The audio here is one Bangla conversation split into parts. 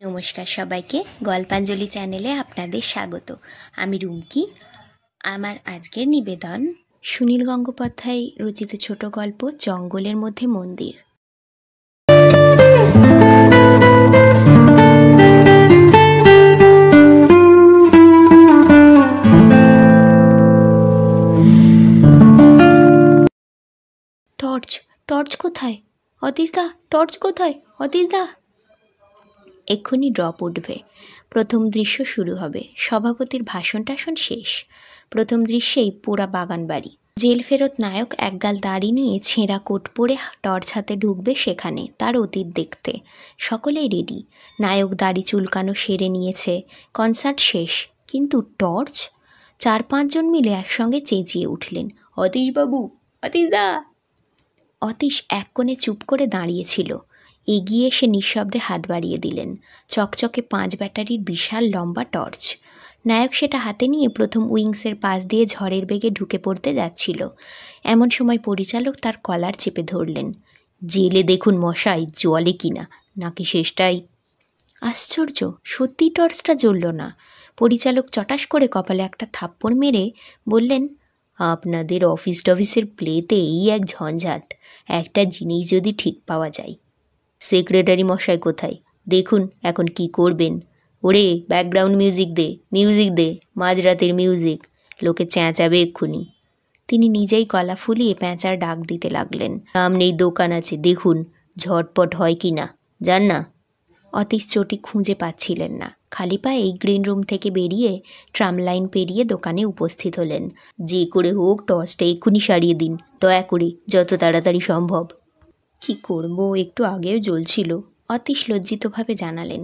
নমস্কার সবাইকে, গল্পাঞ্জলি চ্যানেলে আপনাদের স্বাগত। আমি রুমকি। আমার আজকের নিবেদন সুনীল গঙ্গোপাধ্যায় রচিত ছোট গল্প জঙ্গলের মধ্যে মন্দির। টর্চ টর্চ কোথায়? অতীশদা, টর্চ কোথায়? অতীশদা। এক্ষুনি ড্রপ উঠবে। প্রথম দৃশ্য শুরু হবে। সভাপতির ভাষণ টাষণ শেষ। প্রথম দৃশ্যেই পোড়া বাগান বাড়ি। জেল ফেরত নায়ক একগাল দাড়ি নিয়ে ছেঁড়া কোট পরে টর্চ হাতে ঢুকবে সেখানে তার অতীত দেখতে। সকলেই রেডি। নায়ক দাড়ি চুলকানো সেরে নিয়েছে। কনসার্ট শেষ, কিন্তু টর্চ? 4-5 জন মিলে একসঙ্গে চেঁচিয়ে উঠলেন, অতীশবাবু, অতীশদা। অতীশ এক কোণে চুপ করে দাঁড়িয়েছিল। এগিয়ে এসে নিঃশব্দে হাত বাড়িয়ে দিলেন। চকচকে 5 ব্যাটারির বিশাল লম্বা টর্চ। নায়ক সেটা হাতে নিয়ে প্রথম উইংসের পাশ দিয়ে ঝড়ের বেগে ঢুকে পড়তে যাচ্ছিল। এমন সময় পরিচালক তার কলার চেপে ধরলেন। জেলে দেখুন মশাই, জ্বলে কিনা, নাকি শেষটাই। আশ্চর্য, সত্যি টর্চটা জ্বলল না। পরিচালক চটাস করে কপালে একটা থাপ্পড় মেরে বললেন, আপনাদের অফিস টফিসের প্লেতে এই এক ঝঞ্ঝাট। একটা জিনিস যদি ঠিক পাওয়া যায়। সেক্রেটারি মশাই কোথায়? দেখুন এখন কি করবেন। ওরে ব্যাকগ্রাউন্ড মিউজিক দে, মিউজিক দে, মাঝরাতের মিউজিক, লোকে চেঁচাবে এক্ষুনি। তিনি নিজেই গলা ফুলিয়ে প্যাঁচার ডাক দিতে লাগলেন। সামনেই দোকান আছে, দেখুন ঝটপট হয় কি না, যান না। অতীশ চটি খুঁজে পাচ্ছিলেন না। খালি পায়ে এই গ্রিন রুম থেকে বেরিয়ে ট্রাম লাইন পেরিয়ে দোকানে উপস্থিত হলেন। যে করে হোক টর্চটা এক্ষুনি সারিয়ে দিন, দয়া করে, যত তাড়াতাড়ি সম্ভব। কি করব, একটু আগেও জ্বলছিল, অতীশ লজ্জিতভাবে জানালেন।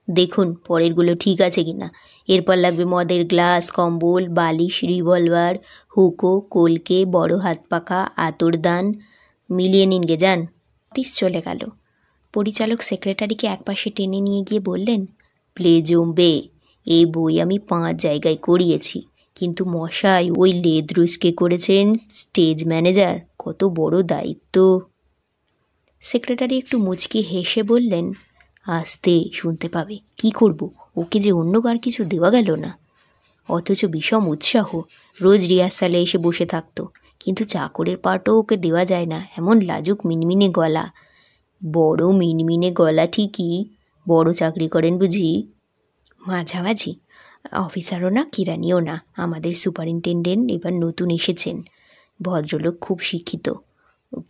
দেখুন পরেরগুলো ঠিক আছে কিনা। এরপর লাগবে মদের গ্লাস, কম্বল, বালিশ, রিভলভার, হুকো, কলকে, বড় হাত পাখা, আতরদান, মিলিয়ে নিন গে, যান। অতীশ চলে গেল। পরিচালক সেক্রেটারিকে একপাশে টেনে নিয়ে গিয়ে বললেন, প্লে জমবে। এই বই আমি 5 জায়গায় করিয়েছি, কিন্তু মশাই ওই লেদ্রুসকে করেছেন স্টেজ ম্যানেজার, কত বড় দায়িত্ব। সেক্রেটারি একটু মুচকি হেসে বললেন, আস্তে, শুনতে পাবে, কি করব, ওকে যে অন্য আর কিছু দেওয়া গেল না। অথচ বিষম উৎসাহ, রোজ রিহার্সালে এসে বসে থাকতো, কিন্তু চাকরের পাটও ওকে দেওয়া যায় না, এমন লাজুক মিনমিনে গলা। বড় মিনমিনে গলা ঠিকই, বড় চাকরি করেন বুঝি? মাঝামাঝি, অফিসারও না কিরানিও না। আমাদের সুপারিনটেন্ডেন্ট এবার নতুন এসেছেন, ভদ্রলোক, খুব শিক্ষিত,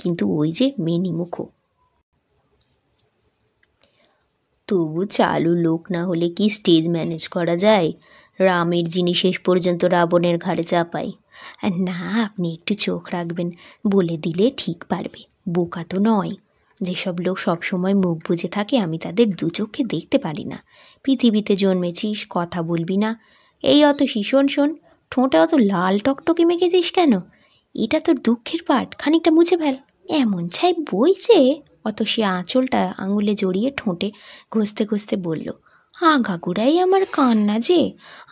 কিন্তু ওই যে মেনিমুখো। তবু চালু লোক না হলে কি স্টেজ ম্যানেজ করা যায়? রামের জিনিস শেষ পর্যন্ত রাবণের ঘাড়ে চাপাই। না, আপনি একটু চোখ রাখবেন, বলে দিলে ঠিক পারবে, বোকা তো নয়। যেসব লোক সবসময় মুখ বুজে থাকে আমি তাদের 2 চোখে দেখতে পারি না। পৃথিবীতে জন্মেছিস, কথা বলবি না? এই অত শোন শোন, ঠোঁটে অত লাল টকটকে মেখেছিস কেন? এটা তোর দুঃখের পাট, খানিকটা মুছে ফেল। এমন ছাই বইছে। অত সে আঁচলটা আঙুলে জড়িয়ে ঠোঁটে ঘষতে ঘষতে বলল, আগাগোড়াই আমার কান্না যে,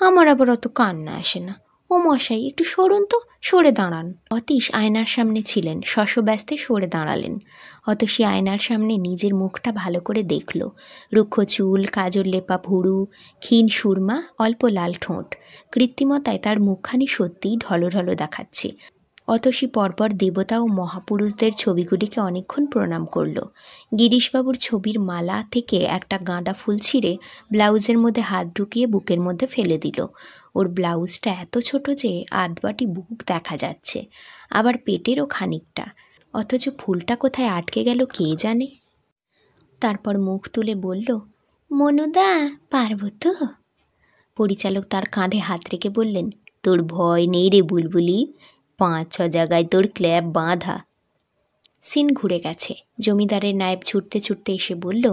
আমার আবার অত কান্না আসে না। ও মশাই, একটু সরুন তো, সরে দাঁড়ান। অতীশ আয়নার সামনে ছিলেন, শশব্যস্তে সরে দাঁড়ালেন। অতসী আয়নার সামনে নিজের মুখটা ভালো করে দেখল। রুক্ষ চুল, কাজল লেপা ভুরু, ক্ষীণ সুরমা, অল্প লাল ঠোঁট। কৃত্রিমতায় তার মুখখানি সত্যিই ঢলঢল দেখাচ্ছে। অতসী পরপর দেবতা ও মহাপুরুষদের ছবিগুলিকে অনেকক্ষণ প্রণাম করল। গিরিশবাবুর ছবির মালা থেকে একটা গাঁদা ফুল ছিঁড়ে ব্লাউজের মধ্যে হাত ঢুকিয়ে বুকের মধ্যে ফেলে দিল। ওর ব্লাউজটা এত ছোট যে আধবাটি বুক দেখা যাচ্ছে, আবার পেটেরও খানিকটা, অথচ ফুলটা কোথায় আটকে গেল কে জানে। তারপর মুখ তুলে বলল, মনুদা, পারব তো? পরিচালক তার কাঁধে হাত রেখে বললেন, তোর ভয় নেই রে বুলবুলি, 5-6 জায়গায় তোর ক্ল্যাপ বাঁধা। সিন ঘুরে গেছে। জমিদারের নায়েব ছুটতে ছুটতে এসে বলল,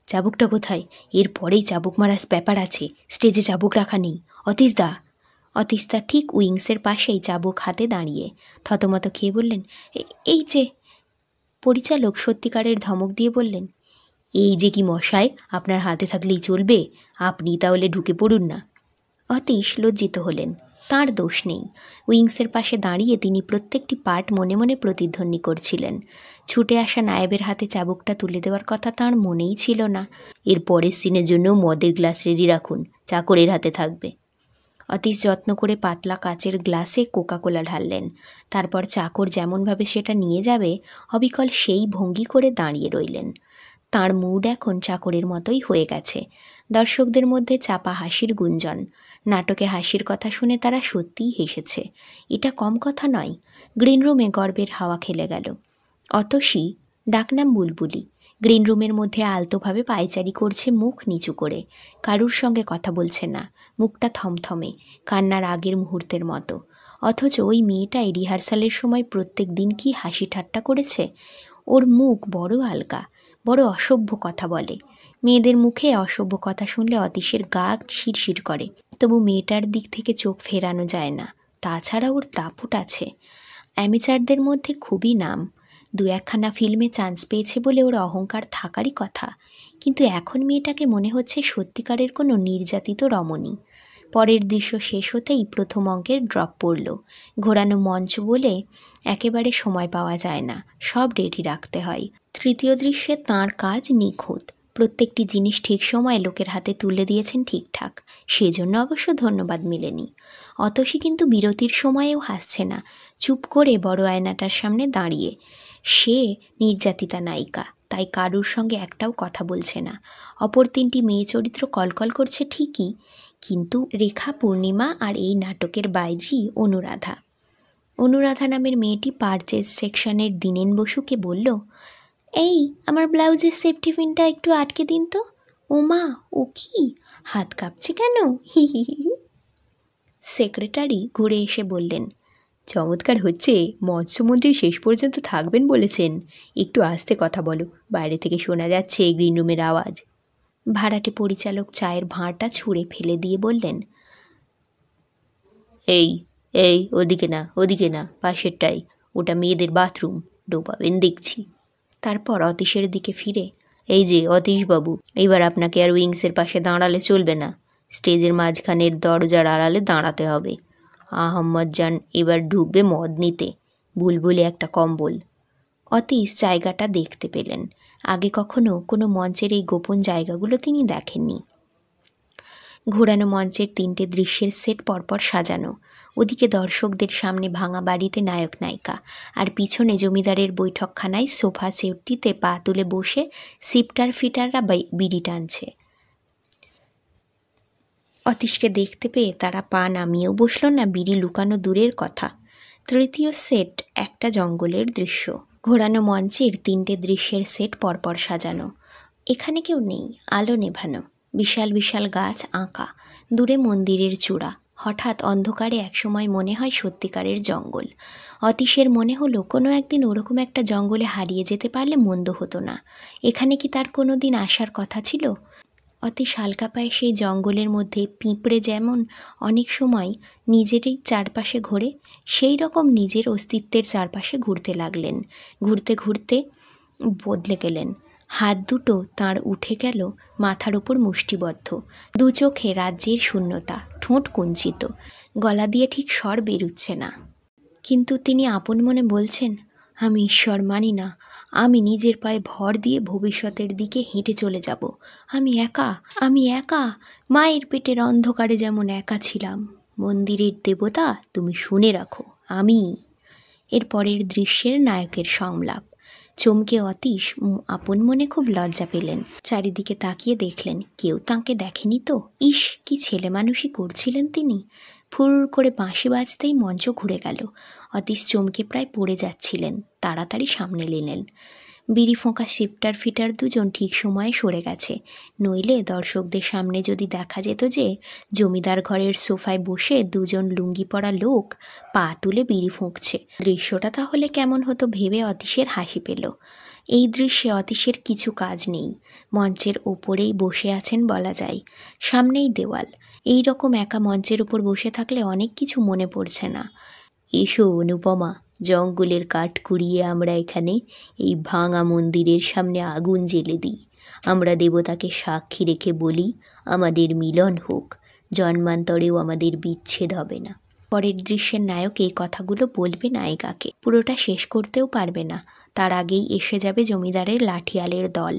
চাবুকটা কোথায়? এর পরেই চাবুক মারার ব্যাপার আছে, স্টেজে চাবুক রাখা নেই। অতীশদা। অতীশদা ঠিক উইংসের পাশেই চাবুক হাতে দাঁড়িয়ে থতমত খেয়ে বললেন, এই যে। পরিচালক সত্যিকারের ধমক দিয়ে বললেন, এই যে কি মশাই, আপনার হাতে থাকলেই চলবে, আপনি তাহলে ঢুকে পড়ুন না। অতীশ লজ্জিত হলেন। তার দোষ নেই। উইংসের পাশে দাঁড়িয়ে তিনি প্রত্যেকটি পার্ট মনে মনে প্রতিধ্বনি করছিলেন। ছুটে আসা নায়েবের হাতে চাবুকটা তুলে দেওয়ার কথা তাঁর মনেই ছিল না। এর পরের সিনের জন্য মদের গ্লাস রেডি রাখুন, চাকরের হাতে থাকবে। অতীশ যত্ন করে পাতলা কাচের গ্লাসে কোকাকোলা ঢাললেন। তারপর চাকর যেমনভাবে সেটা নিয়ে যাবে অবিকল সেই ভঙ্গি করে দাঁড়িয়ে রইলেন। তাঁর মুড এখন চাকরের মতোই হয়ে গেছে। দর্শকদের মধ্যে চাপা হাসির গুঞ্জন। নাটকে হাসির কথা শুনে তারা সত্যিই হেসেছে। এটা কম কথা নয়। গ্রিন রুমে গর্বের হাওয়া খেলে গেল। অতসী, ডাকনাম বুলবুলি, গ্রিন রুমের মধ্যে আলতোভাবে পায়চারি করছে মুখ নিচু করে। কারুর সঙ্গে কথা বলছে না, মুখটা থমথমে, কান্নার আগের মুহূর্তের মতো। অথচ ওই মেয়েটাই রিহার্সালের সময় প্রত্যেক দিন কি হাসি ঠাট্টা করেছে। ওর মুখ বড় আলগা, বড় অসভ্য কথা বলে। মেয়েদের মুখে অসভ্য কথা শুনলে অতীশের গা শিরশির করে, তবু মেয়েটার দিক থেকে চোখ ফেরানো যায় না। তাছাড়া ওর দাপট আছে। অ্যামেচারদের মধ্যে খুবই নাম। 2-1খানা ফিল্মে চান্স পেয়েছে বলে ওর অহংকার থাকারই কথা। কিন্তু এখন মেয়েটাকে মনে হচ্ছে সত্যিকারের কোনো নির্যাতিত রমণী। পরের দৃশ্য শেষ হতেই প্রথম অঙ্কের ড্রপ পড়ল। ঘোরানো মঞ্চ বলে একেবারে সময় পাওয়া যায় না, সব রেডি রাখতে হয়। তৃতীয় দৃশ্যে তাঁর কাজ নিখুঁত। প্রত্যেকটি জিনিস ঠিক সময়ে লোকের হাতে তুলে দিয়েছেন ঠিকঠাক। সেজন্য অবশ্য ধন্যবাদ মেলেনি। অতসী কিন্তু বিরতির সময়েও হাসছে না, চুপ করে বড় আয়নাটার সামনে দাঁড়িয়ে। সে নির্যাতিতা নায়িকা, তাই কারুর সঙ্গে একটাও কথা বলছে না। অপর 3টি মেয়ে চরিত্র কলকল করছে ঠিকই, কিন্তু রেখা, পূর্ণিমা আর এই নাটকের বাইজি অনুরাধা। অনুরাধা নামের মেয়েটি পারচেজ সেকশনের দিনেন বসুকে বলল, এই আমার ব্লাউজের সেফটি পিনটা একটু আটকে দিন তো। ওমা, ও কি, হাত কাঁপছে কেন? হি হি হি। সেক্রেটারি ঘুরে এসে বললেন, চমৎকার হচ্ছে, মৎস্যমন্ত্রী শেষ পর্যন্ত থাকবেন বলেছেন। একটু আস্তে কথা বলো, বাইরে থেকে শোনা যাচ্ছে গ্রিন রুমের আওয়াজ। ভাড়াটে পরিচালক চায়ের ভাঁড়টা ছুঁড়ে ফেলে দিয়ে বললেন, এই এই ওদিকে না, ওদিকে না, পাশেরটাই, ওটা মেয়েদের বাথরুম, ডোবাবেন দেখছি। তারপর অতীশের দিকে ফিরে, এই যে অতীশবাবু, এবার আপনাকে আর উইংসের পাশে দাঁড়ালে চলবে না, স্টেজের মাঝখানের দরজার আড়ালে দাঁড়াতে হবে। আহম্মদ জান এবার ঢুকবে মদ নিতে, বুলবুলি একটা কম্বল। অতীশ জায়গাটা দেখতে পেলেন। আগে কখনো কোনো মঞ্চের এই গোপন জায়গাগুলো তিনি দেখেননি। ঘোরানো মঞ্চের 3টে দৃশ্যের সেট পরপর সাজানো। ওদিকে দর্শকদের সামনে ভাঙা বাড়িতে নায়ক নায়িকা, আর পিছনে জমিদারের বৈঠকখানায় সোফা সেটটিতে পা তুলে বসে সিপটার ফিটাররা বিড়ি টানছে। অতীশকে দেখতে পেয়ে তারা পা নামিয়েও বসল না, বিড়ি লুকানো দূরের কথা। তৃতীয় সেট একটা জঙ্গলের দৃশ্য। ঘোরানো মঞ্চের 3টে দৃশ্যের সেট পরপর সাজানো। এখানে কেউ নেই, আলো নেভানো। বিশাল বিশাল গাছ আঁকা, দূরে মন্দিরের চূড়া। হঠাৎ অন্ধকারে একসময় মনে হয় সত্যিকারের জঙ্গল। অতীশের মনে হলো কোনো একদিন ওরকম একটা জঙ্গলে হারিয়ে যেতে পারলে মন্দ হতো না। এখানে কি তার কোনো দিন আসার কথা ছিল? অতি হালকা পায়ে সেই জঙ্গলের মধ্যে পিঁপড়ে যেমন অনেক সময় নিজেরই চারপাশে ঘোরে, সেই রকম নিজের অস্তিত্বের চারপাশে ঘুরতে লাগলেন। ঘুরতে ঘুরতে বদলে গেলেন। হাত দুটো তাঁর উঠে গেল মাথার ওপর মুষ্টিবদ্ধ। দু চোখে রাজ্যের শূন্যতা, ঠোঁট কুঞ্চিত, গলা দিয়ে ঠিক স্বর বেরুচ্ছে না। কিন্তু তিনি আপন মনে বলছেন, আমি ঈশ্বর মানি না, আমি নিজের পায়ে ভর দিয়ে ভবিষ্যতের দিকে হেঁটে চলে যাব। আমি একা, আমি একা, মায়ের পেটের অন্ধকারে যেমন একা ছিলাম। মন্দিরের দেবতা, তুমি শুনে রাখো, আমি। এর পরের দৃশ্যের নায়কের সংলাপ। চমকে অতীশ আপন মনে খুব লজ্জা পেলেন। চারিদিকে তাকিয়ে দেখলেন কেউ তাঁকে দেখেনি তো। ইস, কি ছেলে মানুষই করছিলেন তিনি। ফুর করে বাঁশি বাজতেই মঞ্চ ঘুরে গেল। অতীশ চমকে প্রায় পড়ে যাচ্ছিলেন। তাড়াতাড়ি সামনে নিলেন। বিড়ি ফোঁকা শিফটার ফিটার দুজন ঠিক সময়ে সরে গেছে, নইলে দর্শকদের সামনে যদি দেখা যেত যে জমিদার ঘরের সোফায় বসে দুজন লুঙ্গি পরা লোক পা তুলে বিড়ি ফুঁকছে, দৃশ্যটা তাহলে কেমন হতো ভেবে অতীশের হাসি পেল। এই দৃশ্যে অতীশের কিছু কাজ নেই। মঞ্চের ওপরেই বসে আছেন বলা যায়, সামনেই দেওয়াল। এই রকম একা মঞ্চের উপর বসে থাকলে অনেক কিছু মনে পড়ছে না। এসো অনুপমা, জঙ্গলের কাঠ কুড়িয়ে আমরা এখানে এই ভাঙা মন্দিরের সামনে আগুন জ্বেলে দিই। আমরা দেবতাকে সাক্ষী রেখে বলি, আমাদের মিলন হোক, জন্মান্তরেও আমাদের বিচ্ছেদ হবে না। পরের দৃশ্যের নায়ক এই কথাগুলো বলবে নায়িকাকে, পুরোটা শেষ করতেও পারবে না, তার আগেই এসে যাবে জমিদারের লাঠিয়ালের দল।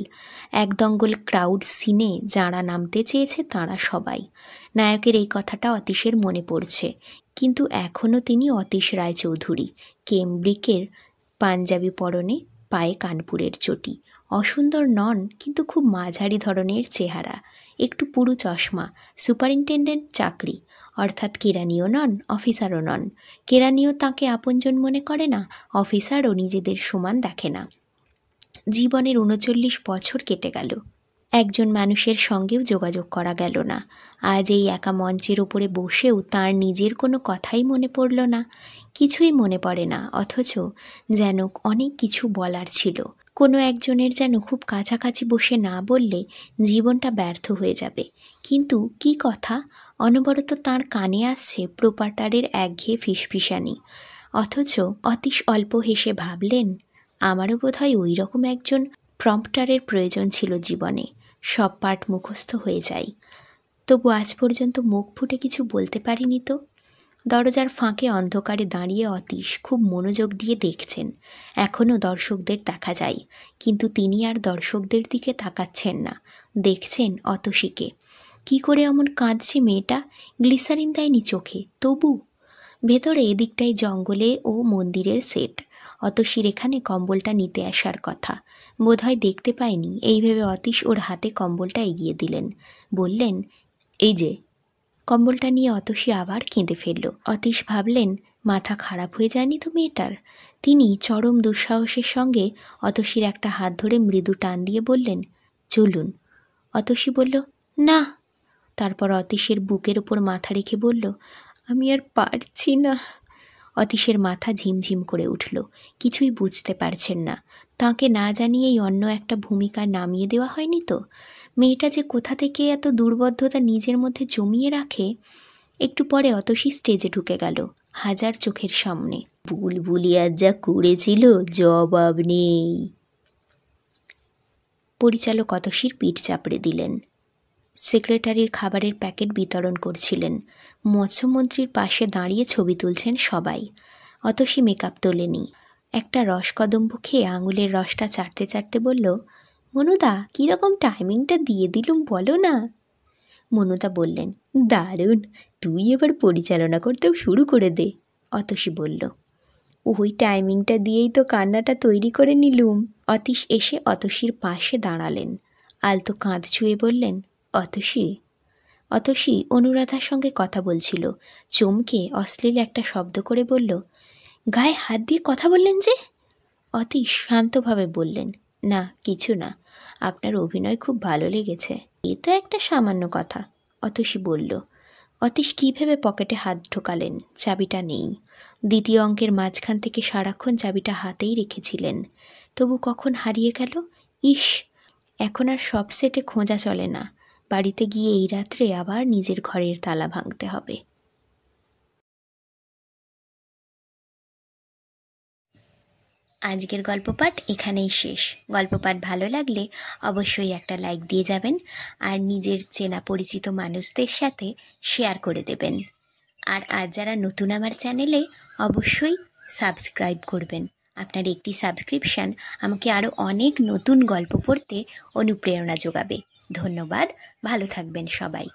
এক দঙ্গল ক্রাউড সিনে যাঁরা নামতে চেয়েছে তাঁরা সবাই। নায়কের এই কথাটা অতীশের মনে পড়ছে, কিন্তু এখনও তিনি অতীশ রায়চৌধুরী, কেমব্রিকের পাঞ্জাবি পরনে, পায়ে কানপুরের চটি। অসুন্দর নন, কিন্তু খুব মাঝারি ধরনের চেহারা, একটু পুরু চশমা, সুপারিনটেন্ডেন্ট চাকরি, অর্থাৎ কেরানিও নন, অফিসারও নন। কেরানিও তাঁকে আপনজন মনে করে না, অফিসারও নিজেদের সমান দেখে না। জীবনের ৩৯ বছর কেটে গেল, একজন মানুষের সঙ্গেও যোগাযোগ করা গেল না। আজ এই একা মঞ্চের ওপরে বসেও তার নিজের কোনো কথাই মনে পড়ল না, কিছুই মনে পড়ে না, অথচ যেন অনেক কিছু বলার ছিল। কোনো একজনের যেন খুব কাছাকাছি বসে না বললে জীবনটা ব্যর্থ হয়ে যাবে। কিন্তু কি কথা? অনবরত তাঁর কানে আসছে প্রোপাটারের একঘেয়ে ফিসফিসানি। অথচ অতীশ অল্প হেসে ভাবলেন, আমারও বোধহয় ওই রকম একজন প্রম্পটারের প্রয়োজন ছিল জীবনে। সব পাঠ মুখস্থ হয়ে যায়, তবু আজ পর্যন্ত মুখ ফুটে কিছু বলতে পারিনি তো। দরজার ফাঁকে অন্ধকারে দাঁড়িয়ে অতীশ খুব মনোযোগ দিয়ে দেখছেন। এখনও দর্শকদের দেখা যায়, কিন্তু তিনি আর দর্শকদের দিকে তাকাচ্ছেন না, দেখছেন অতসীকে। কি করে এমন কাঁদছে মেয়েটা? গ্লিসারিন দেয়নি চোখে, তবু। ভেতরে এদিকটায় জঙ্গলে ও মন্দিরের সেট। অতসীর এখানে কম্বলটা নিতে আসার কথা, বোধহয় দেখতে পায়নি, এই ভেবে অতীশ ওর হাতে কম্বলটা এগিয়ে দিলেন, বললেন, এই যে। কম্বলটা নিয়ে অতসী আবার কেঁদে ফেলল। অতীশ ভাবলেন, মাথা খারাপ হয়ে যায়নি তো মেয়েটার? তিনি চরম দুঃসাহসের সঙ্গে অতসীর একটা হাত ধরে মৃদু টান দিয়ে বললেন, চলুন। অতসী বলল, না। তারপর অতীশের বুকের ওপর মাথা রেখে বলল, আমি আর পারছি না। অতীশের মাথা ঝিমঝিম করে উঠল, কিছুই বুঝতে পারছেন না। তাঁকে না জানিয়েই অন্য একটা ভূমিকায় নামিয়ে দেওয়া হয়নি তো? মেয়েটা যে কোথা থেকে এত দুর্বোধ্যতা নিজের মধ্যে জমিয়ে রাখে। একটু পরে অতসী স্টেজে ঢুকে গেল, হাজার চোখের সামনে। বুলবুলিয়ার যা করেছিল জবাব নেই। পরিচালক অতসীর পিঠ চাপড়ে দিলেন। সেক্রেটারির খাবারের প্যাকেট বিতরণ করছিলেন। মৎস্যমন্ত্রীর পাশে দাঁড়িয়ে ছবি তুলছেন সবাই। অতসী মেকআপ তোলেনি, একটা রসকদম্ব খেয়ে আঙুলের রসটা চাটতে চাটতে বলল, মনুদা, কীরকম টাইমিংটা দিয়ে দিলুম বলো না। মনুদা বললেন, দারুণ, তুই এবার পরিচালনা করতেও শুরু করে দে। অতসী বলল, ওই টাইমিংটা দিয়েই তো কান্নাটা তৈরি করে নিলুম। অতীশ এসে অতসীর পাশে দাঁড়ালেন, আলতো কাঁধ ছুঁয়ে বললেন, অতসী। অতসী অনুরাধার সঙ্গে কথা বলছিল, চমকে অশ্লীল একটা শব্দ করে বলল, গায়ে হাত দিয়ে কথা বললেন যে? অতীশ শান্তভাবে বললেন, না কিছু না, আপনার অভিনয় খুব ভালো লেগেছে। এ তো একটা সামান্য কথা, অতসী বলল। অতীশ কী ভেবে পকেটে হাত ঢোকালেন, চাবিটা নেই। দ্বিতীয় অঙ্কের মাঝখান থেকে সারাক্ষণ চাবিটা হাতেই রেখেছিলেন, তবু কখন হারিয়ে গেল। ইস, এখন আর সব সেটে খোঁজা চলে না, বাড়িতে গিয়ে এই রাত্রে আবার নিজের ঘরের তালা ভাঙতে হবে। আজকের গল্প পাঠ এখানেই শেষ। গল্প পাঠ ভালো লাগলে অবশ্যই একটা লাইক দিয়ে যাবেন, আর নিজের চেনা পরিচিত মানুষদের সাথে শেয়ার করে দেবেন। আর আজ যারা নতুন আমার চ্যানেলে, অবশ্যই সাবস্ক্রাইব করবেন। আপনার একটি সাবস্ক্রিপশান আমাকে আরও অনেক নতুন গল্প পড়তে অনুপ্রেরণা যোগাবে। ধন্যবাদ, ভালো থাকবেন সবাই।